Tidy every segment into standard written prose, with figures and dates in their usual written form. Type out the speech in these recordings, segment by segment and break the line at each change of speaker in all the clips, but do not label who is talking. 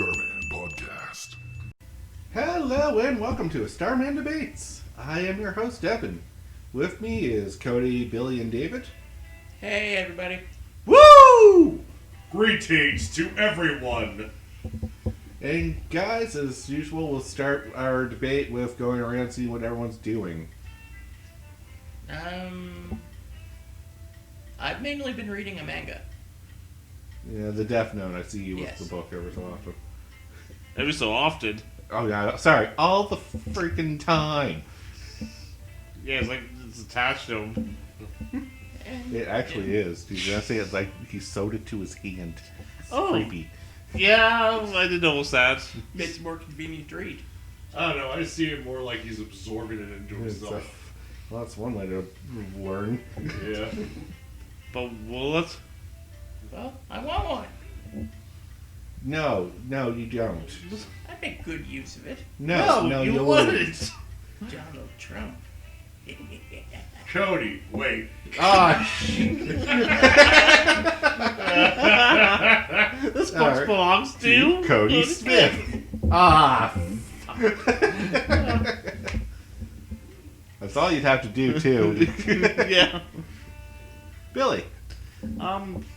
Starmen Podcast.
Hello and welcome to a Starman Debates. I am your host, Evan. With me is Cody, Billy, and David.
Hey, everybody.
Woo!
Greetings to everyone!
And guys, as usual, we'll start our debate with going around and seeing what everyone's doing.
I've mainly been reading a manga.
Yeah, the Death Note, I see you with
Yes.
the book every so often.
Every so often.
Oh yeah, sorry, all the freaking time.
Yeah, it's like it's attached to him.
And,
It actually is. Dude, I say it's like he sewed it to his hand. It's
Oh.
creepy.
Yeah, I did notice that.
Makes it more convenient to read.
I don't know. I see it more like he's absorbing it into
It's,
himself.
well, that's one way to learn.
Yeah.
But will it?
Well, I want one.
No, you don't.
I make good use of it.
No,
you
wouldn't.
wouldn't.
Donald Trump.
Cody, wait.
Ah, shit.
This box
Alright.
belongs to
Cody Smith. Ah. That's all you'd have to do, too.
Yeah.
Billy.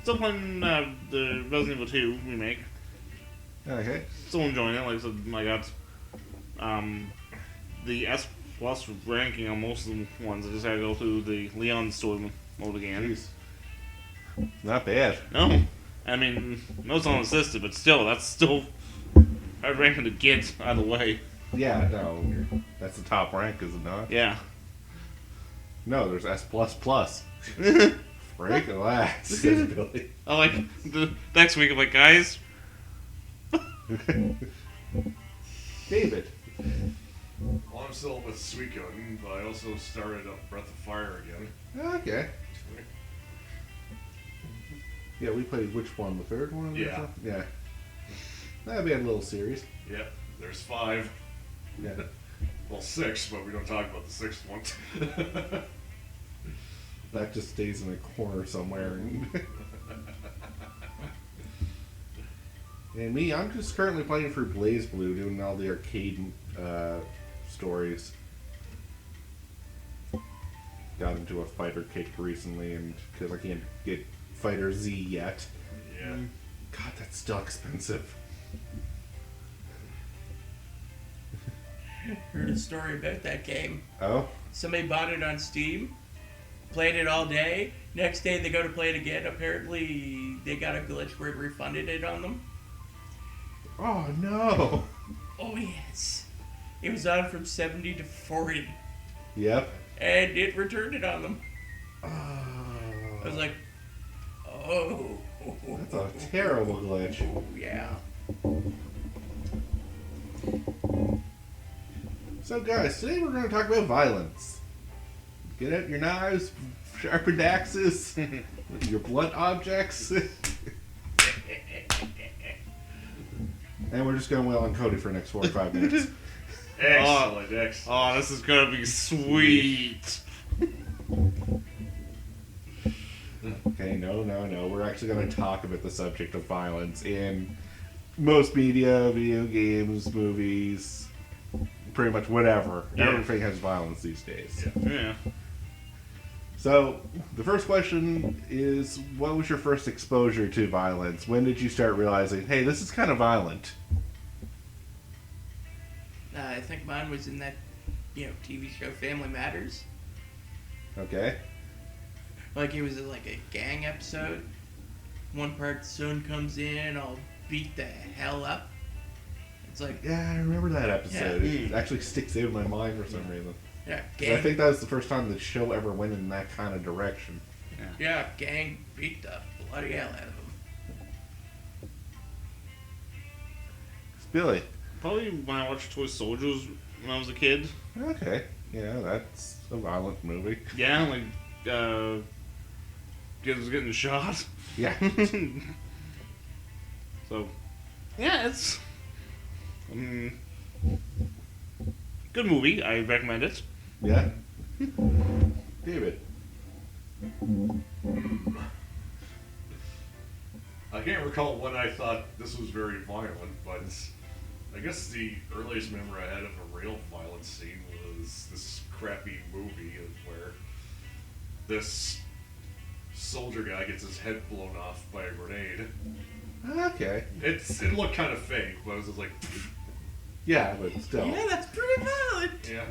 Still playing the Resident Evil 2 remake.
Okay.
Still enjoying it. Like I said, I got the S plus ranking on most of the ones. I just had to go through the Leon story mode again.
Jeez. Not bad.
No, I mean, no, it's unassisted, but still, that's still hard ranking to get out of the way.
Yeah, no. That's the top rank, is it not?
Yeah.
No, there's S++. Break relax, says Billy.
I like the next week. I'm like, guys,
David.
Well, I'm still with Suikoden, but I also started up Breath of Fire again.
Okay. Yeah, we played which one? The third one? or
Yeah.
something? Yeah. That'd be a little series.
Yep, there's 5.
Yeah.
Well, 6, but we don't talk about the 6th one.
That just stays in a corner somewhere. And me, I'm just currently playing for Blaze Blue, doing all the arcade stories. Got into a fighter kick recently, and because I can't get Fighter Z yet.
Yeah.
God, that's still expensive.
Heard a story about that game.
Oh?
Somebody bought it on Steam, played it all day. Next day they go to play it again. Apparently they got a glitch where it refunded it on them.
Oh no!
Oh yes. It was on from 70 to 40.
Yep.
And it returned it on them.
Oh,
I was like, oh.
that's a terrible glitch.
Yeah.
So guys, today we're going to talk about violence. Get out your knives, sharpened axes, your blunt objects. And we're just going to wail on Cody for the next 45 minutes.
Excellent, excellent.
oh, this is gonna be sweet.
Okay, no. We're actually going to talk about the subject of violence in most media, video games, movies, pretty much whatever.
Yeah.
Everything has violence these days.
Yeah.
Yeah.
So, the first question is, what was your first exposure to violence? When did you start realizing, hey, this is kind of violent?
I think mine was in that, TV show Family Matters.
Okay.
Like it was like a gang episode. One part, the son comes in, all beat the hell up. It's like,
Yeah, I remember that episode.
Yeah.
It actually sticks out in my mind for some reason.
yeah,
I
gang.
think that was the first time the show ever went in that kind of direction.
Yeah, gang beat the bloody hell out of him.
It's Billy.
Probably when I watched Toy Soldiers when I was a kid.
Okay. Yeah, that's a violent movie.
Yeah, like kids getting shot.
Yeah.
So, yeah, it's good movie. I recommend it.
Yeah. David.
I can't recall when I thought this was very violent, but I guess the earliest memory I had of a real violent scene was this crappy movie where this soldier guy gets his head blown off by a grenade.
Okay.
It looked kind of fake, but it was just like,
Yeah, but still.
Yeah, that's pretty valid.
yeah.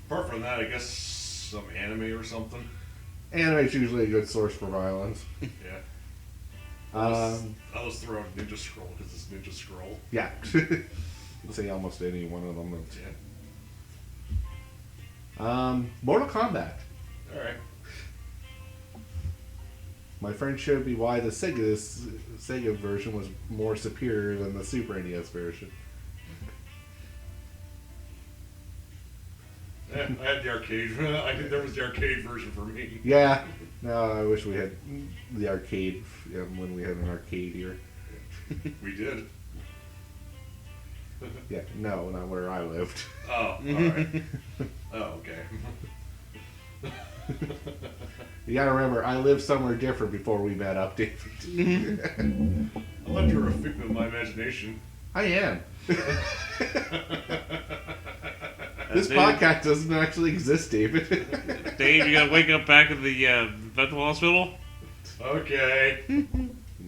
Apart from that, I guess some anime or something.
Anime's usually a good source for violence.
Yeah. I was throwing Ninja Scroll because it's Ninja Scroll.
Yeah. You can say almost any one of them.
Yeah.
Mortal Kombat.
Alright.
My friend showed me why the Sega version was more superior than the Super NES version.
Yeah, I had the arcade. I think there was the arcade version for me.
Yeah. No, I wish we had the arcade when we had an arcade here.
We did.
Yeah, no, not where I lived.
Oh, alright. Oh, okay.
You gotta remember, I lived somewhere different before we met up, David.
I thought you were a figment of my imagination.
I am. This podcast doesn't actually exist, David.
Dave, you gotta wake up back at the mental hospital?
Okay.
You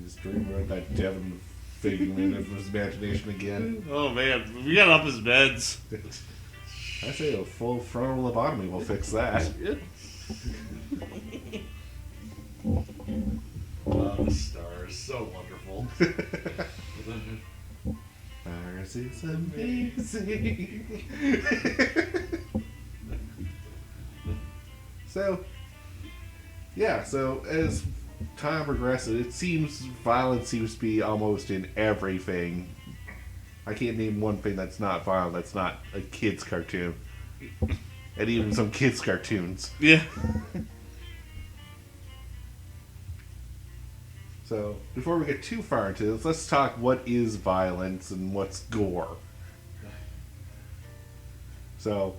just dream about that Devin figment of his imagination again.
Oh man, we gotta up his meds.
I say a full frontal lobotomy will fix that.
Oh, the stars. So wonderful.
Ours is amazing. So as time progresses, it seems violence seems to be almost in everything. I can't name one thing that's not violent, that's not a kid's cartoon. And even some kids' cartoons.
Yeah.
So, before we get too far into this, let's talk what is violence and what's gore. So,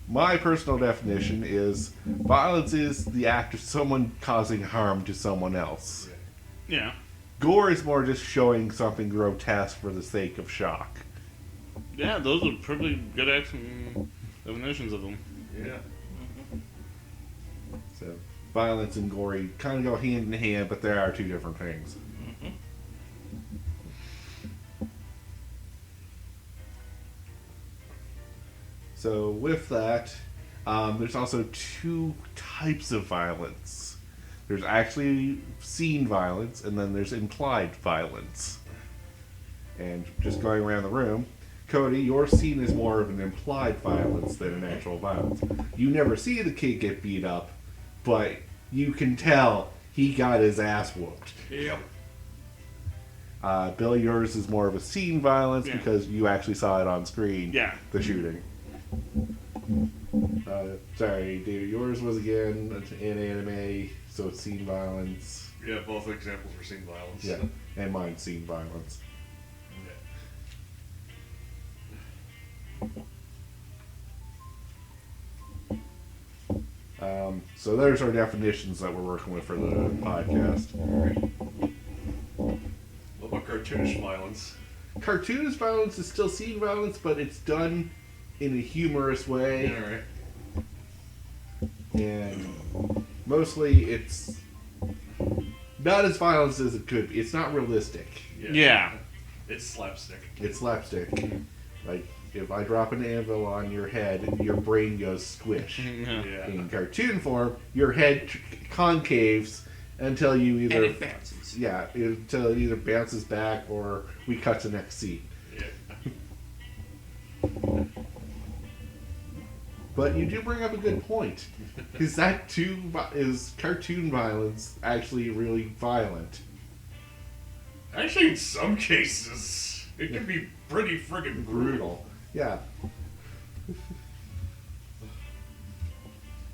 my personal definition is violence is the act of someone causing harm to someone else.
Yeah.
Gore is more just showing something grotesque for the sake of shock.
Yeah, those are pretty good definitions of them.
Yeah.
So, violence and gory kind of go hand in hand, but there are two different things. So, with that, there's also two types of violence. There's actually seen violence, and then there's implied violence. And just going around the room, Cody, your scene is more of an implied violence than an actual violence. You never see the kid get beat up, but you can tell he got his ass whooped.
Yep.
Bill, yours is more of a scene violence
Yeah.
because you actually saw it on screen.
Yeah.
The shooting. Sorry, David. Yours was again an anime, so it's scene violence.
Yeah, both examples were scene violence.
Yeah, and mine's scene violence. So there's our definitions that we're working with for the podcast.
What about cartoonish violence?
Cartoonish violence is still scene violence, but it's done in a humorous way,
Alright.
and mostly it's not as violent as it could be. It's not realistic.
Yeah.
It's slapstick.
It's slapstick. Like, if I drop an anvil on your head, your brain goes squish.
Yeah.
Yeah.
In cartoon form, your head concaves until you
And
either
it bounces.
yeah, until it either bounces back or we cut to next scene.
Yeah.
But you do bring up a good point. Is that is cartoon violence actually really violent?
Actually, in some cases, it can be pretty friggin' brutal.
Yeah.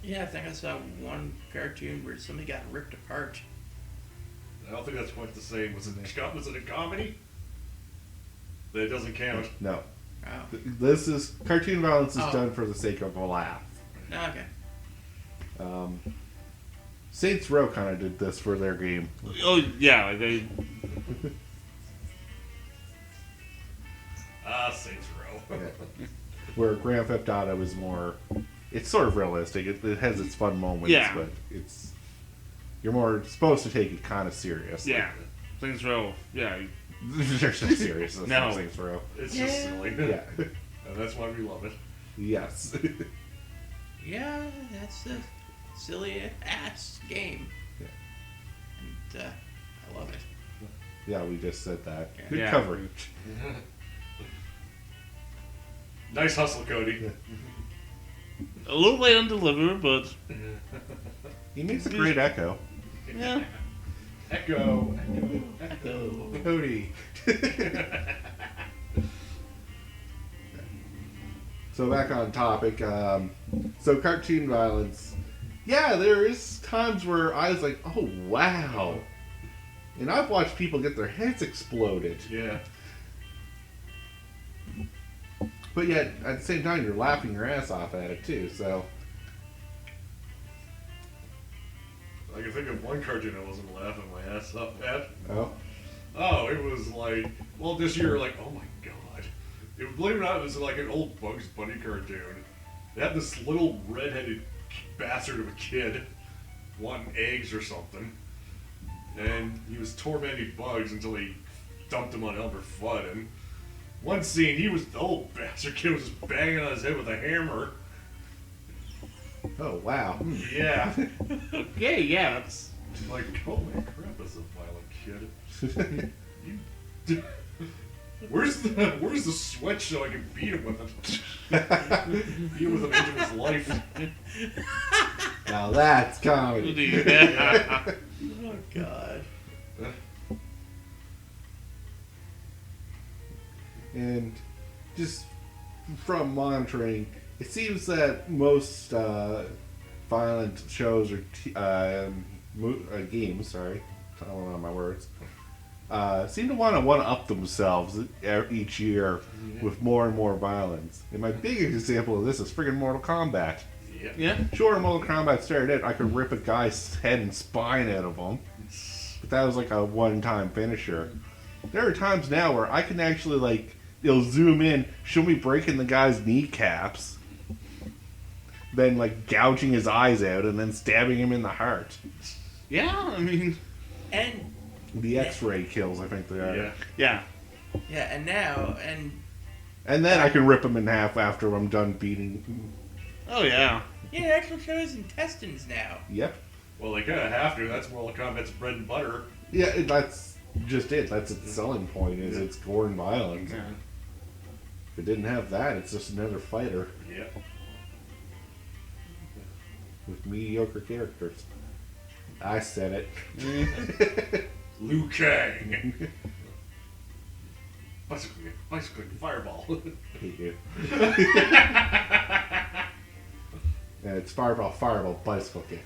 Yeah, I think I saw one cartoon where somebody got ripped apart.
I don't think that's quite the same. Was it a comedy? That doesn't count.
No.
Oh,
This is cartoon violence is
Oh.
done for the sake of a laugh.
okay.
Saints Row kind of did this for their game.
Oh yeah, like they.
Saints Row.
Yeah. Where Grand Theft Auto is more, it's sort of realistic. It has its fun moments,
Yeah.
but you're more supposed to take it kind of serious.
Yeah, Saints Row. Yeah,
There's no seriousness
No.
in Saints Row.
It's just silly.
Yeah.
And that's why we love it.
Yes.
Yeah, that's a silly ass game.
Yeah.
And I love it.
Yeah, we just said that. Good
Yeah.
coverage.
Nice hustle, Cody.
a little late on delivery, but
He makes a great echo.
yeah.
Echo.
Cody. So back on topic. So cartoon violence. Yeah, there is times where I was like, oh wow. And I've watched people get their heads exploded.
Yeah.
But yet, at the same time, you're laughing your ass off at it too, so.
I can think of one cartoon I wasn't laughing my ass up at.
Oh.
Oh, it was like, well, this year, like, oh my god. Believe it or not, it was like an old Bugs Bunny cartoon. They had this little redheaded bastard of a kid wanting eggs or something. And he was tormenting Bugs until he dumped him on Elmer Fudd. And one scene, the old bastard kid was just banging on his head with a hammer.
Oh, wow.
Yeah.
Okay, yeah, that's
Like, holy crap, that's a violent kid. You, where's the switch so I can beat him with it? Beat him with an edge of his life.
Now that's comedy.
yeah.
Oh God.
And just from monitoring, it seems that most violent shows or games, sorry, I don't know my words, seem to want to one-up themselves each year with more and more violence. And my biggest example of this is friggin' Mortal Kombat.
Yep.
Yeah.
Sure, Mortal Kombat started out, I could rip a guy's head and spine out of him, but that was like a one-time finisher. There are times now where I can actually, like, it'll zoom in, show me breaking the guy's kneecaps, then, like, gouging his eyes out, and then stabbing him in the heart.
Yeah, I mean,
And
The X-ray kills, I think they are.
Yeah.
yeah.
yeah, and now
And then I can rip him in half after I'm done beating.
Oh yeah.
yeah, it actually shows intestines now.
Yep.
Well, they kind of have to. That's Mortal Kombat's bread and butter.
Yeah, that's just it. That's its selling point, is it's gore and violence.
Yeah.
If it didn't have that, it's just another fighter
Yep.
with mediocre characters. I said it.
Liu Kang. Bicycle fireball.
Hate you. And it's fireball, bicycle kick.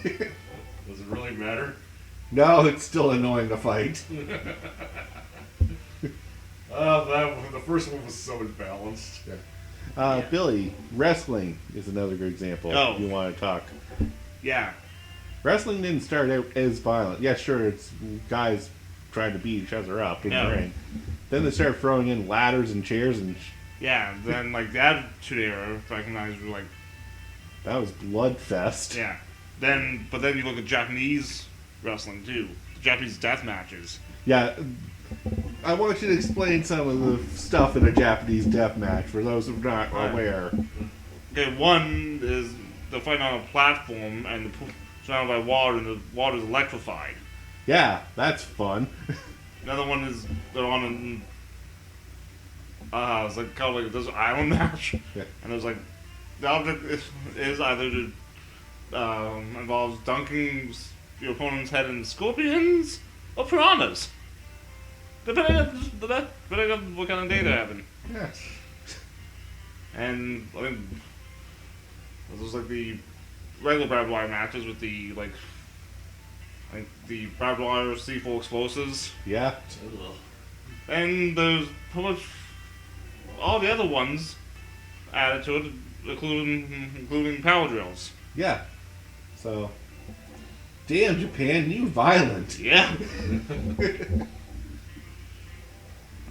Does it really matter?
No, it's still annoying to fight.
The first one was so imbalanced.
Billy, wrestling is another good example.
Oh.
If you want to talk.
Yeah.
Wrestling didn't start out as violent. Yeah, sure, it's guys trying to beat each other up in
Yeah.
the ring. Then they started throwing in ladders and chairs, and
Yeah. Then like the Attitude Era, recognized were like
that was Bloodfest.
yeah. But then you look at Japanese wrestling too. The Japanese death matches.
Yeah, I want you to explain some of the stuff in a Japanese death match for those who are not
Right.
aware.
Okay, one is they're fighting on a platform and they're surrounded by water, and the water's electrified.
Yeah, that's fun.
Another one is they're on it's like kind of like this island match,
Yeah.
and there's like the object is either to involves dunking your opponent's head in scorpions or piranhas, depending on what kind of day they're having.
Yeah.
And I think those like the regular barbed wire matches with the like the barbed wire C4 explosives,
Yeah.
and there's pretty much all the other ones added to it, including power drills.
Yeah. So, Damn, Japan, you violent.
Yeah. I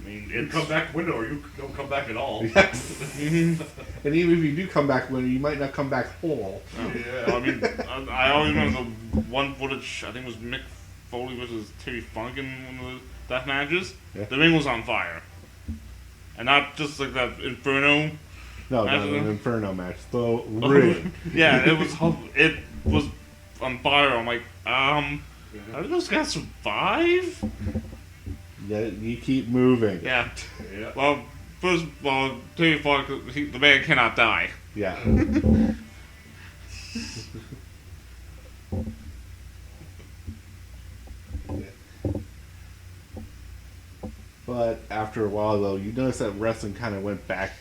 mean,
You
it's
come back window or you don't come back at all.
Yes. And even if you do come back winner, you might not come back whole.
Yeah.
I mean, I always remember the one footage. I think it was Mick Foley versus Terry Funk in one of the death matches.
Yeah.
The ring was on fire, and not just like that Inferno.
No, not
Actually-
an Inferno match. The ring.
Yeah, it was on fire. I'm like, how did those guys survive?
Yeah, you keep moving.
Yeah.
Yeah.
Well, first of all, Terry Funk, the man cannot die.
Yeah. But after a while, though, you notice that wrestling kind of went back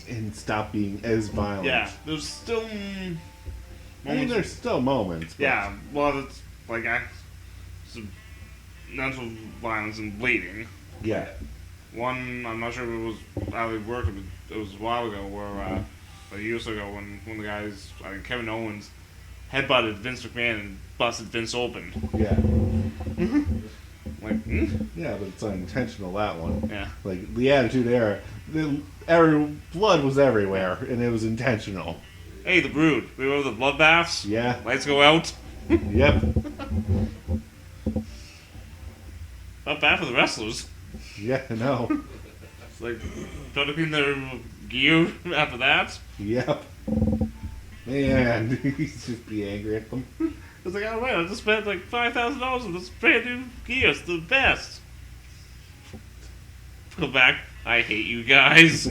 and stopped being as violent.
Yeah, there's still
I mean,
moments.
there's still moments. But
Yeah, well, it's like some mental violence and bleeding.
Yeah.
One, I'm not sure if it was how they worked, but it was a while ago, where a year or so ago, when one of the guys, I think Kevin Owens, headbutted Vince McMahon and busted Vince open.
Yeah.
Like,
Yeah, but it's unintentional, that one.
yeah.
Like, the Attitude Era, blood was everywhere, and it was intentional.
Hey, the Brood, remember the bloodbaths?
Yeah.
Lights go out.
Yep.
Not bad for the wrestlers.
Yeah, no.
It's like, trying to clean their gear after that.
Yep. Man, he's just be angry at them.
It's like, oh, man, I just spent like $5,000 on this brand new gear. It's the best. Go back. I hate you guys.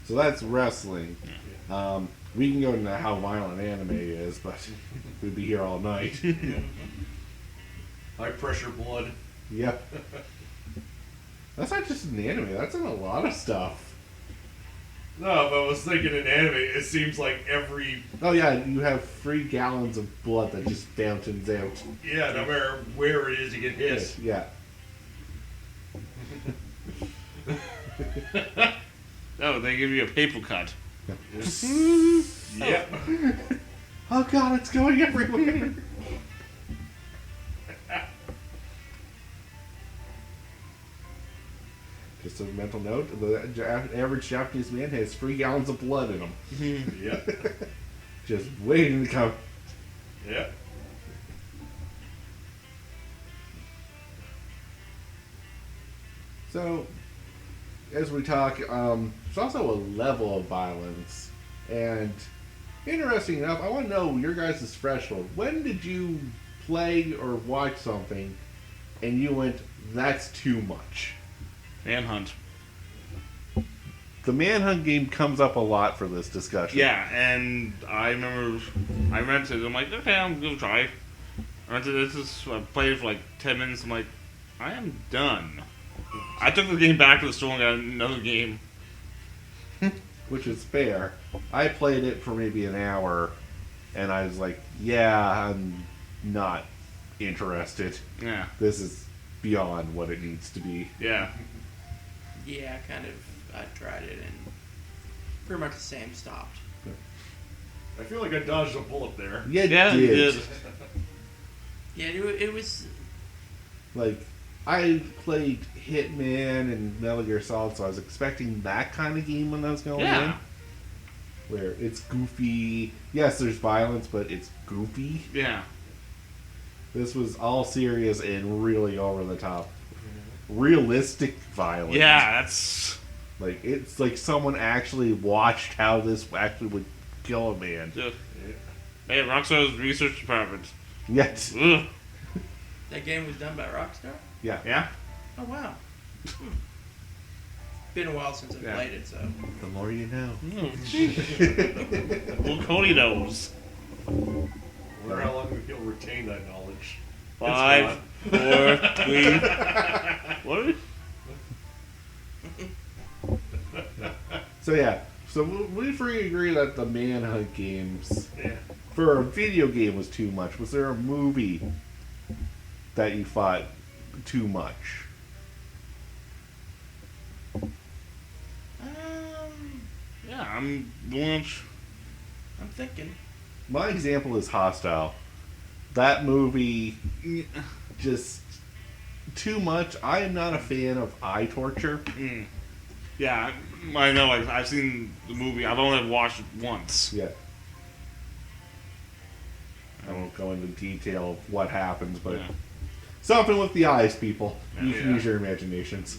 So that's wrestling. We can go into how violent anime is, but we'd be here all night.
High pressure blood.
Yep. That's not just in anime, that's in a lot of stuff.
No, but I was thinking in anime, it seems like every
Oh yeah, you have 3 gallons of blood that just fountains out.
no matter where it is, you get hit.
Yeah.
Oh, they give you a paper cut.
Yep.
Oh god, it's going everywhere. Just a mental note, the average Japanese man has 3 gallons of blood in him.
Yep.
Just waiting to come.
Yep.
So, as we talk, there's also a level of violence. And, interesting enough, I want to know your guys' threshold. When did you play or watch something and you went, that's too much?
Manhunt.
The Manhunt game comes up a lot for this discussion.
Yeah, and I remember I rented it. I'm like, okay, I'm gonna try. I rented this. I played it for like 10 minutes. I'm like, I am done. I took the game back to the store and got another game.
Which is fair. I played it for maybe an hour and I was like, yeah, I'm not interested.
Yeah,
This is beyond what it needs to be.
yeah.
Yeah, kind of. I tried it and pretty much the same stopped.
I feel like I dodged a bullet there.
Yeah,
Yeah, you did.
Yeah, it was.
Like, I played Hitman and Metal Gear Solid, so I was expecting that kind of game when I was going
Yeah.
in. Where it's goofy. Yes, there's violence, but it's goofy.
Yeah.
This was all serious and really over the top. Realistic violence.
Yeah, that's.
Like, it's like someone actually watched how this actually would kill a man.
Just, hey, Rockstar's research department.
Yes.
Ugh.
That game was done by Rockstar?
Yeah.
Yeah.
Oh, wow. Been a while since I've
Yeah.
played it, so.
The more you know.
Well, Cody knows.
Wonder how long he'll retain that knowledge.
5, 4, 3. What?
So yeah, so we free agree that the Manhunt games
Yeah.
for a video game was too much. Was there a movie that you thought too much?
Um,
Yeah, I'm going.
I'm thinking.
My example is Hostile. That movie just too much. I am not a fan of eye torture.
Yeah, I know. Like, I've seen the movie. I've only watched it once.
Yeah. I won't go into detail of what happens, but
Yeah.
something with the eyes, people. You can
Yeah.
use your imaginations.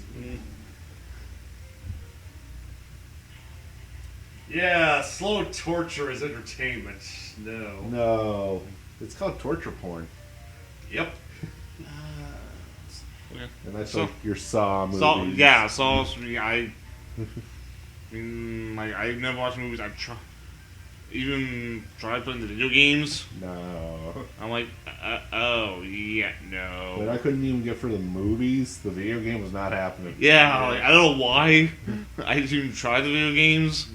Yeah, slow torture is entertainment. No.
No. It's called torture porn.
Yep.
And that's
So-
like your Saw movies.
So yeah, Saw. I mean, like, I've never watched movies. I've even tried playing the video games.
No.
I'm like, oh yeah,
But
no.
I couldn't even get for the movies. The video game was not happening.
Yeah, like, I don't know why I didn't even try the video games.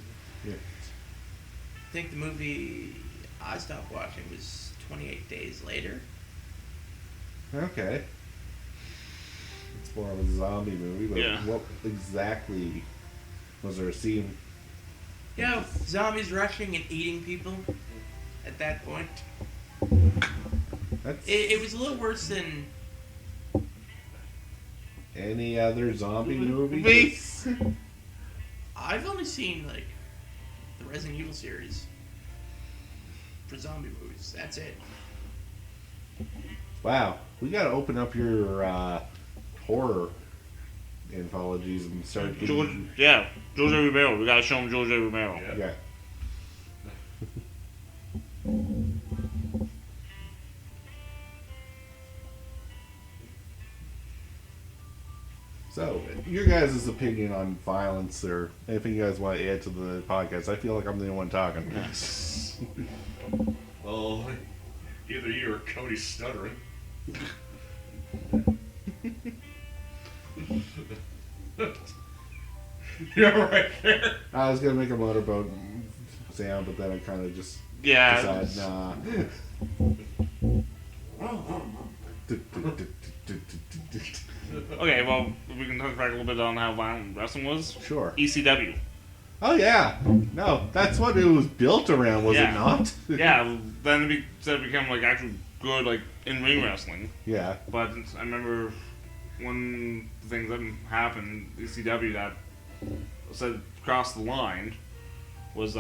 Yeah.
I think the movie I stopped watching was 28 Days Later.
Okay. It's more of a zombie movie, but
Yeah.
what exactly was there a scene?
Yeah, zombies rushing and eating people at that point.
That's
It was a little worse than...
any other zombie movie?
Movies?
I've only seen, like, the Resident Evil series for zombie movies. That's it.
Wow. We gotta open up your horror anthologies and start
George,
getting...
yeah, George A. Romero. We gotta show him George A. Romero.
Yeah.
Yeah. So, your guys' opinion on violence or anything you guys want to add to the podcast? I feel like I'm the only one talking.
Well, either you or Cody's stuttering. You're right there.
I was going to make a motorboat sound, but then I kind of just
Yeah.
decided, nah.
Okay, well, we can talk back a little bit on how violent wrestling was.
Sure.
ECW.
Oh, yeah. No, that's what it was built around, was
Yeah.
it not?
Yeah, then it became like actually good, like in ring wrestling.
Yeah.
But I remember one of the things that happened, ECW, that said crossed the line was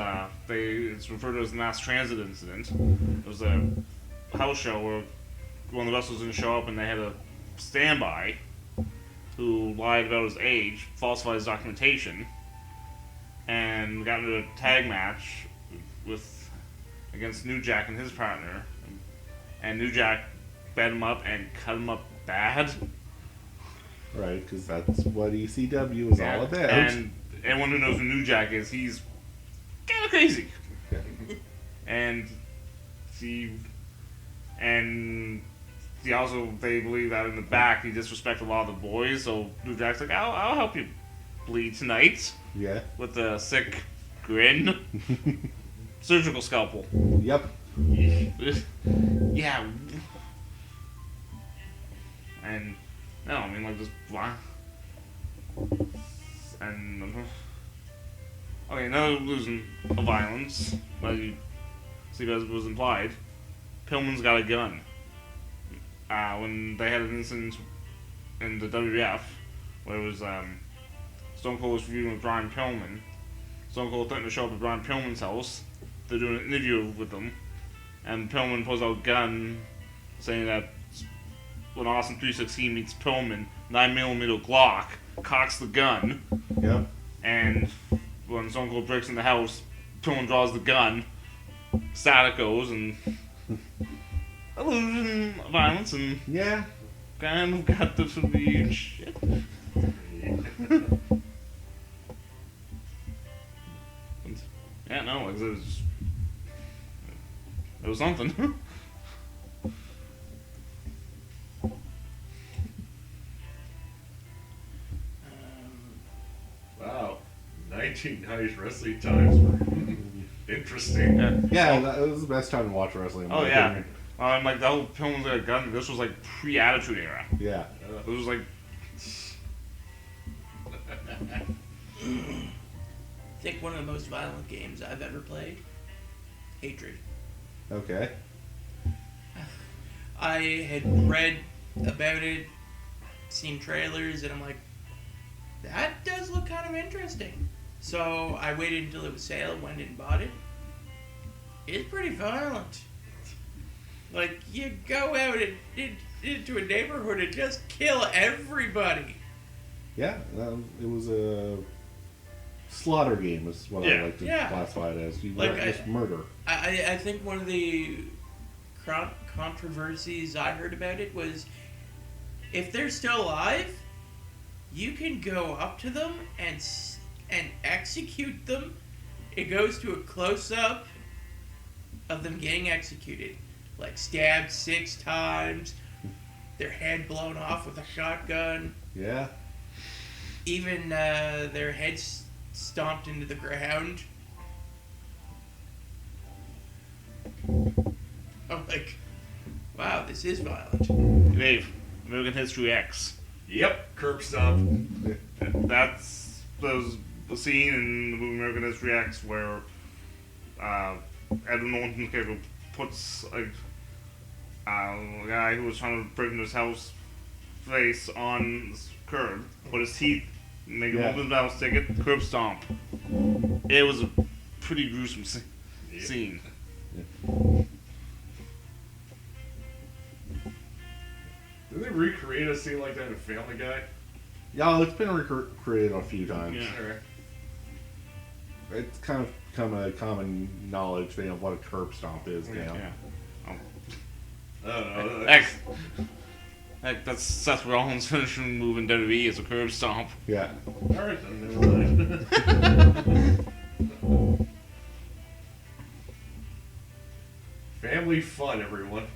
it's referred to as the mass transit incident. It was a house show where one of the wrestlers didn't show up and they had a standby who lied about his age, falsified his documentation, and got into a tag match against New Jack and his partner. And New Jack bet him up and cut him up bad.
Right, because that's what ECW is all about.
And anyone who knows who New Jack is, he's kind of crazy. And he also, they believe that in the back he disrespected a lot of the boys. So New Jack's like, I'll help you bleed tonight
Yeah.
with a sick grin, surgical scalpel.
Yep.
Yeah. And no, I mean, like, just and okay, another losing of violence, like you see as was implied. Pillman's got a gun. When they had an incident in the WWF where it was Stone Cold was feuding with Brian Pillman. Stone Cold threatened to show up at Brian Pillman's house. They're doing an interview with them, and Pillman pulls out a gun, saying that when Austin 316 meets Pillman, 9mm Glock cocks the gun,
Yep.
and when Stone Cold breaks in the house, Pillman draws the gun, static goes, and illusion of violence, and
Yeah.
kind of got this to be shit. Yeah, no, like, it was something.
Wow. 1990s wrestling times were interesting.
Yeah.
Yeah, that was the best time to watch wrestling. in
Oh,
my
yeah.
opinion.
I'm like, the whole Pillman's got a gun. This was like pre-Attitude Era.
Yeah.
This was like,
I think one of the most violent games I've ever played hatred.
Okay.
I had read about it, seen trailers, and I'm like, that does look kind of interesting. So I waited until it was sale, went and bought it. It's pretty violent. Like, you go out into a neighborhood and just kill everybody.
Yeah, it was a slaughter game is what I like to classify it as. You
Like,
just murder.
I think one of the controversies I heard about it was, if they're still alive, you can go up to them and execute them. It goes to a close-up of them getting executed. Like, stabbed 6 times, their head blown off with a shotgun.
Yeah.
Even their heads stomped into the ground. I'm like, wow, this is violent.
Dave, American History X.
Yep, curb stomp.
That's the scene in the movie American History X where Edward Norton's character puts a guy who was trying to break into his house face on the curb, put his teeth, make him open his mouth, stick it, curb stomp. It was a pretty gruesome scene.
Did they recreate a scene like that in Family Guy?
Yeah, it's been recreated a few times.
Yeah.
Alright.
It's kind of become a common knowledge thing of what a curb stomp is now.
Yeah.
I don't know.
Heck, that's Seth Rollins' finishing move in WWE is a curb stomp.
Yeah.
Alright, then never mind. Family fun, everyone.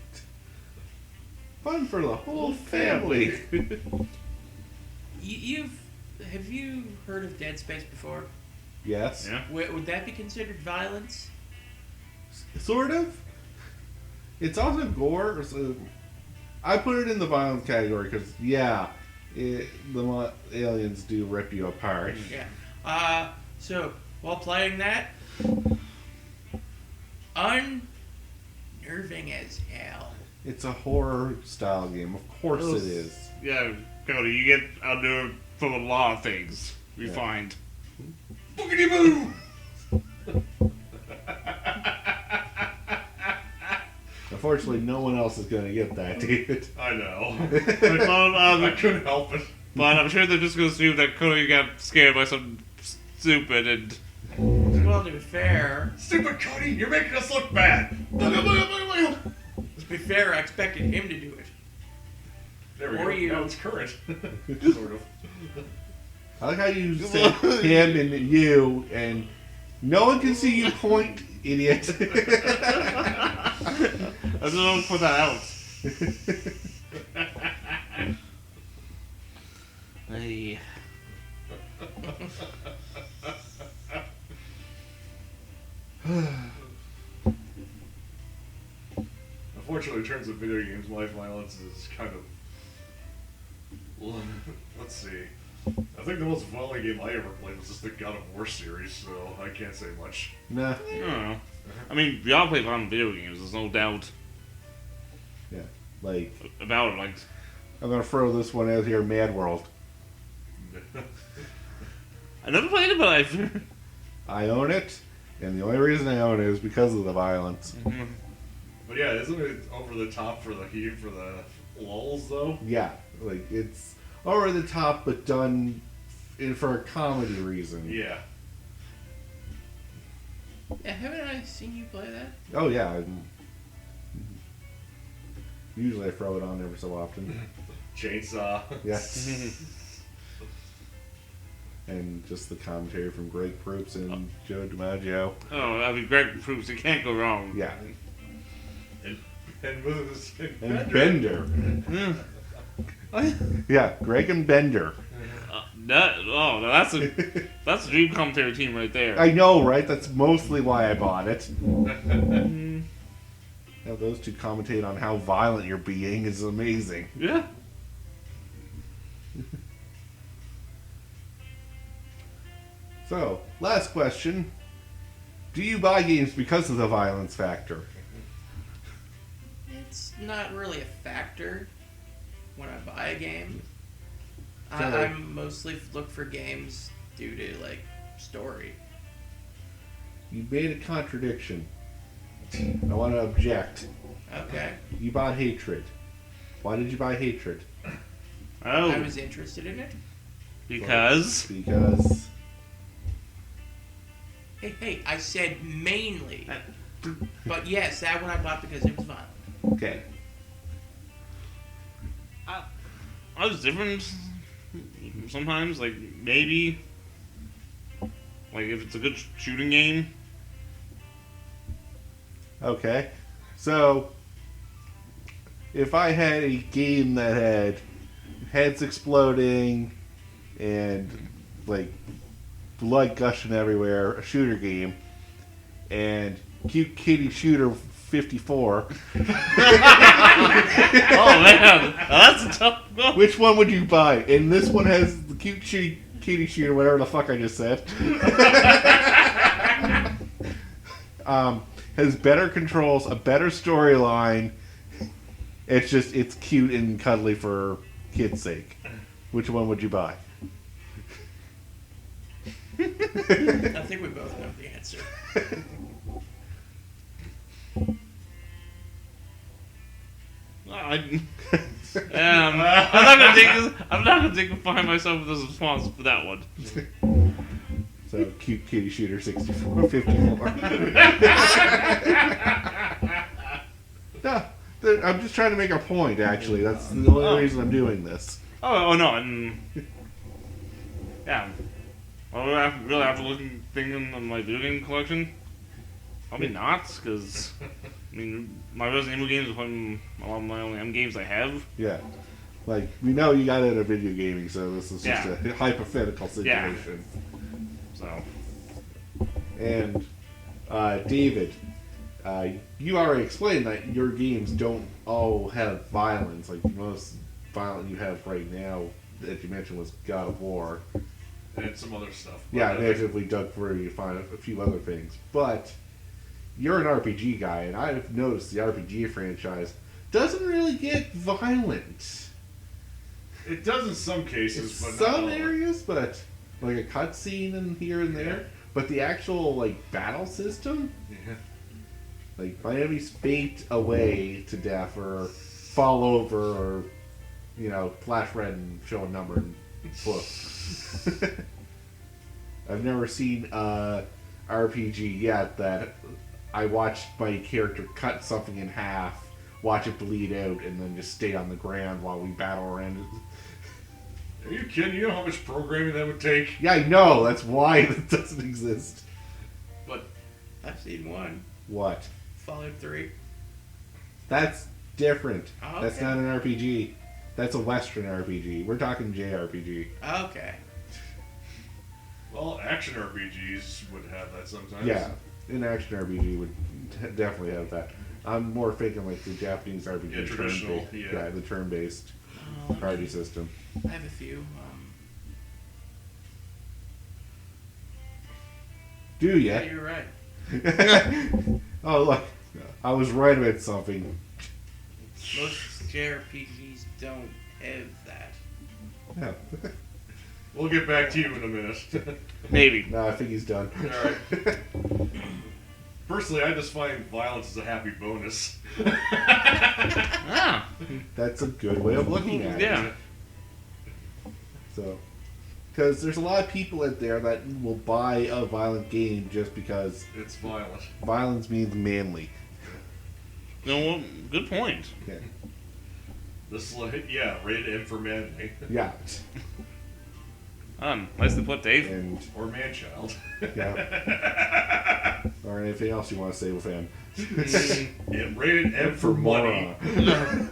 Fun for the whole family.
Have you heard of Dead Space before?
Yes.
Yeah.
Would that be considered violence?
Sort of. It's also gore. So I put it in the violence category because, the aliens do rip you apart.
Yeah. So while playing that, unnerving as hell.
It's a horror style game. Of course it is.
Yeah, Cody, you get under from a lot of things we
Yeah.
find.
Boogity boo!
Unfortunately, no one else is going to get that, David.
I know.
I
I couldn't help it.
But I'm sure they're just going to assume that Cody got scared by something stupid and...
Well, to be fair,
Stupid Cody, you're making us look bad.
to be fair, I expected him to do it.
There we
Or
go.
you.
Now it's current. sort of.
I like how you said him and you, and no one can see you point, idiot.
I just want to put that out. Hey.
Unfortunately, in terms of video games, life violence is kind of. Let's see. I think the most violent game I ever played was just the God of War series, so I can't say much.
Nah.
I don't know. I mean, we all play violent video games, there's no doubt
Yeah. Like,
about it. Like,
I'm going to throw this one out here, Mad World.
I never played it, but
I own it, and the only reason I own it is because of the violence.
But yeah, isn't it over the top for the heat for the lulls though?
Yeah. Like, it's over the top, but done for a comedy reason.
Yeah.
Yeah, haven't I seen you play that?
Oh, yeah. Usually I throw it on every so often.
Chainsaw.
Yeah. And just the commentary from Greg Proops and Joe DiMaggio.
oh, I mean, Greg proves you can't go wrong.
Yeah.
And
Bender. Yeah, Greg and Bender.
That's a dream commentary team right there.
I know, right? That's mostly why I bought it. Have those two commentate on how violent you're being is amazing.
Yeah.
So, last question. Do you buy games because of the violence factor?
It's not really a factor when I buy a game.
So-
I mostly look for games due to like story.
You made a contradiction. I want to object.
Okay,
You bought Hatred. Why did you buy Hatred?
Oh,
I was interested in it.
because
Because
Hey, I said mainly. But yes, that one I bought because it was fun.
okay.
I was different. Sometimes, like maybe, like if it's a good shooting game.
Okay. So, if I had a game that had heads exploding and, like, blood gushing everywhere, a shooter game, and Cute Kitty Shooter 54,
Oh man, that's a tough one.
which one would you buy? And this one has the Kitty Shooter, whatever the fuck I just said. Has better controls, a better storyline. It's cute and cuddly for kids' sake. Which one would you buy?
I think we both know the answer.
I'm not gonna define myself with this response for that one.
So, Cute Kitty Shooter 64, 54. No, I'm just trying to make a point, actually. That's the only reason I'm doing this.
Oh no, yeah. Well, really have to look thinking of my video game collection. Probably not, because I mean, my Resident Evil games are probably a lot of my only M games I have.
Yeah. Like, we know you got into video gaming, so this is just
Yeah.
a hypothetical situation.
So
And, David, you already explained that your games don't all have violence. Like, the most violent you have right now that you mentioned was God of War.
And some other stuff.
Yeah,
But,
imagine if we dug through, you find a few other things. But you're an RPG guy, and I've noticed the RPG franchise doesn't really get violent.
it does in some cases,
In
but not
some
all.
areas, but like a cutscene in here and there.
Yeah.
But the actual like battle system,
Yeah.
like my enemies faint away to death or fall over or flash red and show a number and poof. I've never seen a RPG yet that I watched my character cut something in half, watch it bleed out, and then just stay on the ground while we battle around it.
Are you kidding? You know how much programming that would take?
Yeah, I know. That's why it doesn't exist.
But
I've seen one.
What?
Fallout 3.
That's different.
Oh,
That's
okay.
not an RPG. That's a Western RPG. We're talking JRPG.
Okay.
well, action RPGs would have that sometimes.
Yeah, an action RPG would definitely have that. I'm more thinking like the Japanese RPG.
Yeah, traditional,
turn-based-
yeah.
the turn-based
Oh,
party system.
I have a few.
Do
Yeah,
ya?
you're right.
Oh, look. I was right about something.
Most JRPGs don't have that.
Yeah.
We'll get back to you in a minute.
maybe.
No, I think he's done.
Alright. Personally, I just find violence as a happy bonus.
Ah,
That's a good way of looking at it.
yeah.
So, because there's a lot of people out there that will buy a violent game just because
It's violent.
violence means manly.
No, well, good point.
Yeah.
This rated M for manly.
Yeah.
Nicely put, Dave.
And
Or man-child.
yeah. Or anything else you want to say with him?
Yeah, rated M for money.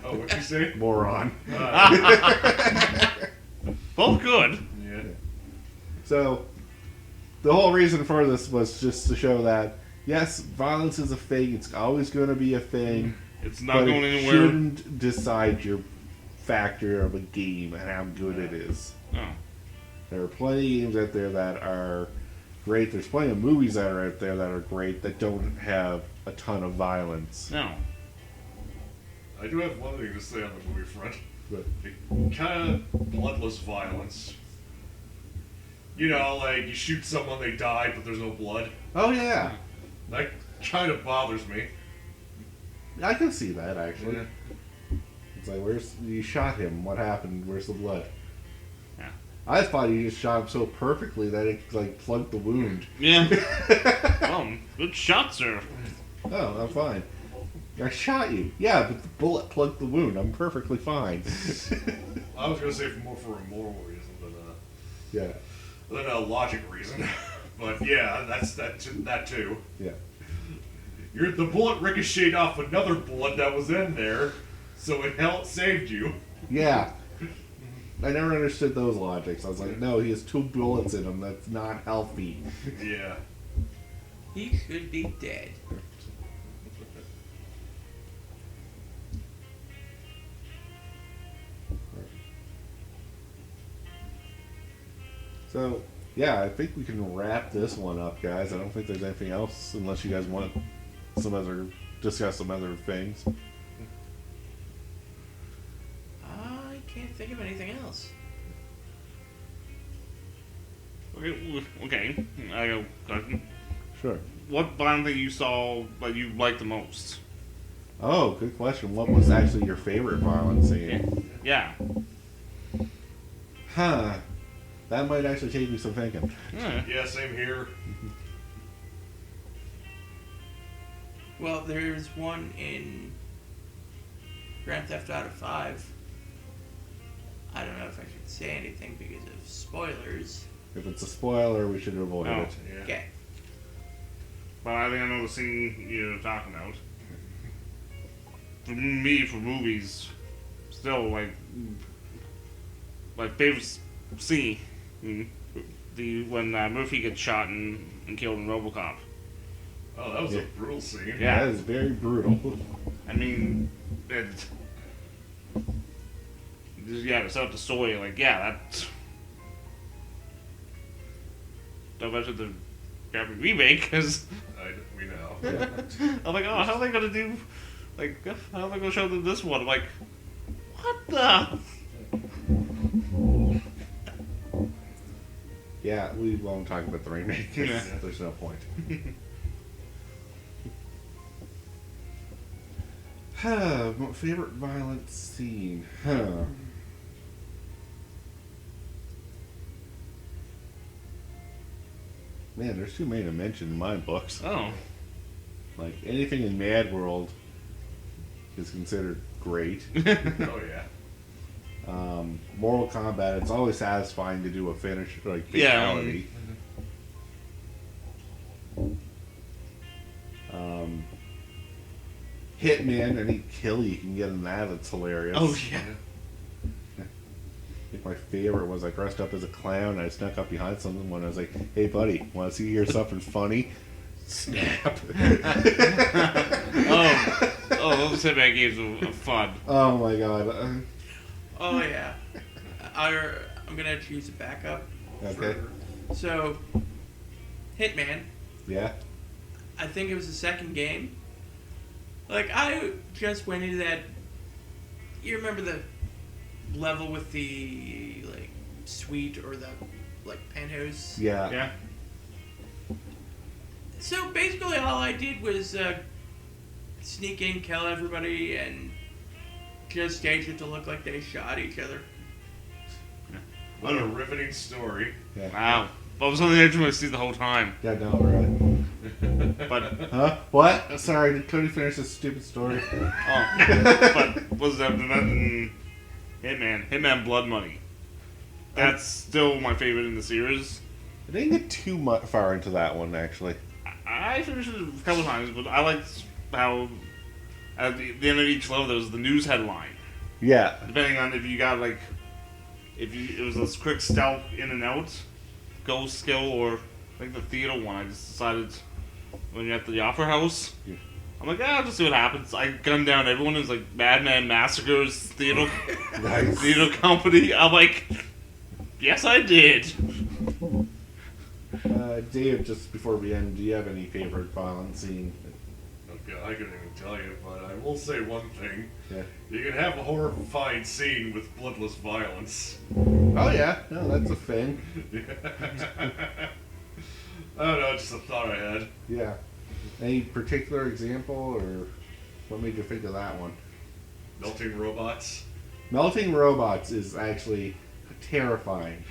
Oh, what'd you say?
Moron.
Both good.
Yeah.
So, the whole reason for this was just to show that, yes, violence is a thing. It's always going to be a thing.
It's not
But
going
it
anywhere.
shouldn't decide your factor of a game and how good it is.
Oh.
There are plenty of games out there that are great. There's plenty of movies that are out there that are great that don't have a ton of violence.
No.
I do have one thing to say on the movie front.
But,
Kind of bloodless violence. You know, like you shoot someone, they die, but there's no blood.
oh yeah,
That kind of bothers me.
I can see that actually.
Yeah.
It's like, where's you shot him? What happened? Where's the blood?
Yeah.
I thought you just shot him so perfectly that it like plugged the wound.
Yeah. Well, good shot, sir.
Oh, I'm fine. I shot you. Yeah, but the bullet plugged the wound. I'm perfectly fine.
I was gonna say more for a moral reason
yeah,
than a logic reason. But yeah, that's that too.
yeah.
The bullet ricocheted off another bullet that was in there, so it saved you.
Yeah. I never understood those logics. I was like, no, he has 2 bullets in him. That's not healthy.
Yeah.
He should be dead.
So, yeah, I think we can wrap this one up, guys. I don't think there's anything else unless you guys want discuss some other things.
I can't think of anything else.
Okay. I go. Question.
Sure.
What violent thing you saw that you liked the most?
Oh, good question. What was actually your favorite violent scene?
Yeah.
Huh. That might actually take me some thinking.
Yeah.
Yeah, same here.
Well, there's one in Grand Theft Auto 5. I don't know if I should say anything because of spoilers.
If it's a spoiler, we should avoid
Oh.
it.
Yeah.
Okay.
But I think I know the scene you're talking about. For me, for movies, still like my favorite scene, when Murphy gets shot and killed in RoboCop.
Oh, that was
Yeah.
a brutal scene.
Yeah.
That is very brutal.
I mean, to set up the story, like, yeah, that's. Don't mention the Gravity remake, because
We know.
Yeah.
I'm like, oh, how are they gonna do? Like, how are they gonna show them this one? I'm like, what the?
Yeah, we won't talk about the remake.
Yeah.
There's no point. My favorite violent scene. Huh. Man, there's too many to mention in my books.
Oh,
Like, anything in Mad World is considered great.
Oh yeah.
Mortal Kombat, it's always satisfying to do a finish, like,
Yeah.
fatality. Hitman, any kill you can get in that, it's hilarious.
oh yeah.
I think my favorite was I dressed up as a clown and I snuck up behind someone when I was like, hey buddy, want to see hear something funny? Snap.
Those Hitman games are fun.
Oh my god.
Oh yeah. I'm gonna choose a backup.
Okay.
So, Hitman.
Yeah?
I think it was the second game. Like, I just went into that. You remember the level with the, like, suite or the, like, penthouse?
Yeah.
Yeah.
So, basically, all I did was sneak in, kill everybody, and just stage it to look like they shot each other.
What a riveting story.
Yeah.
Wow. But I was on the edge of my seat the whole time.
Yeah, no, right.
But
Huh? What? Sorry, did Cody finish this stupid story?
but was that Hitman Blood Money? That's still my favorite in the series.
I didn't get too much far into that one, actually.
I finished it a couple times, but I liked how at the end of each level there was the news headline.
Yeah.
Depending on if you got like, it was a quick stealth in and out, ghost skill, or like the theater one. I just decided when you're at the Opera House.
Yeah.
I'm like, I'll just see what happens. I gunned down everyone. It was like Madman Massacres theater
Nice.
theater company. I'm like, yes, I did.
Dave, just before we end, do you have any favorite violent scene?
Okay, I couldn't even tell you, but I will say one thing.
Yeah.
You can have a horrifying scene with bloodless violence.
Oh yeah, no, that's a thing.
I don't know, just a thought I had.
Yeah. Any particular example, or what made you think of that one?
Melting robots.
Melting robots is actually terrifying.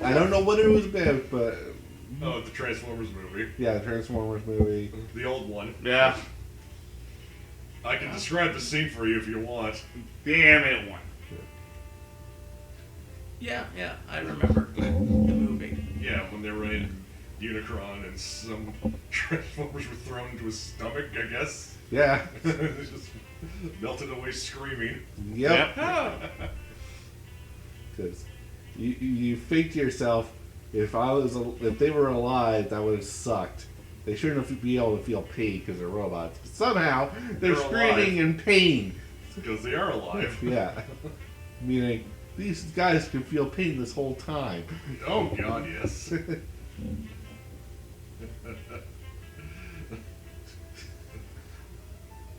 I don't know what it was about, but
Oh, the Transformers movie.
yeah, the Transformers movie.
The old one.
Yeah.
I can describe the scene for you if you want.
The animated one.
Yeah, I remember the movie.
Yeah, when they were in Unicron and some Transformers were thrown into his stomach, I guess.
Yeah.
They just melted away screaming.
Yep.
Oh,
Because you think to yourself, if they were alive, that would have sucked. They shouldn't have be able to feel pain because they're robots. But somehow they're screaming in pain.
Because they are alive.
Yeah. Meaning these guys can feel pain this whole time.
Oh god, yes.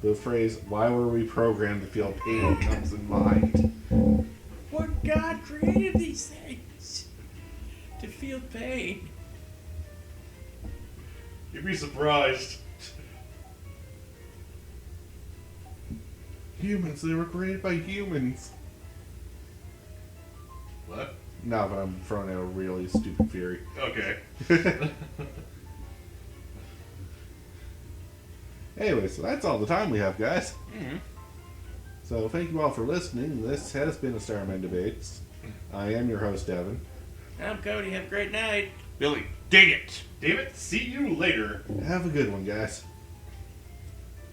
The phrase "Why were we programmed to feel pain?" comes in mind.
what God created these things to feel pain?
You'd be surprised.
Humans, they were created by humans.
What?
No, but I'm throwing out a really stupid theory.
Okay.
Anyway, so that's all the time we have, guys.
Mm-hmm.
So thank you all for listening. This has been a Starmen Debates. I am your host, Devin.
I'm Cody. Have a great night.
Billy, dig it.
Damn it, see you later.
Have a good one, guys.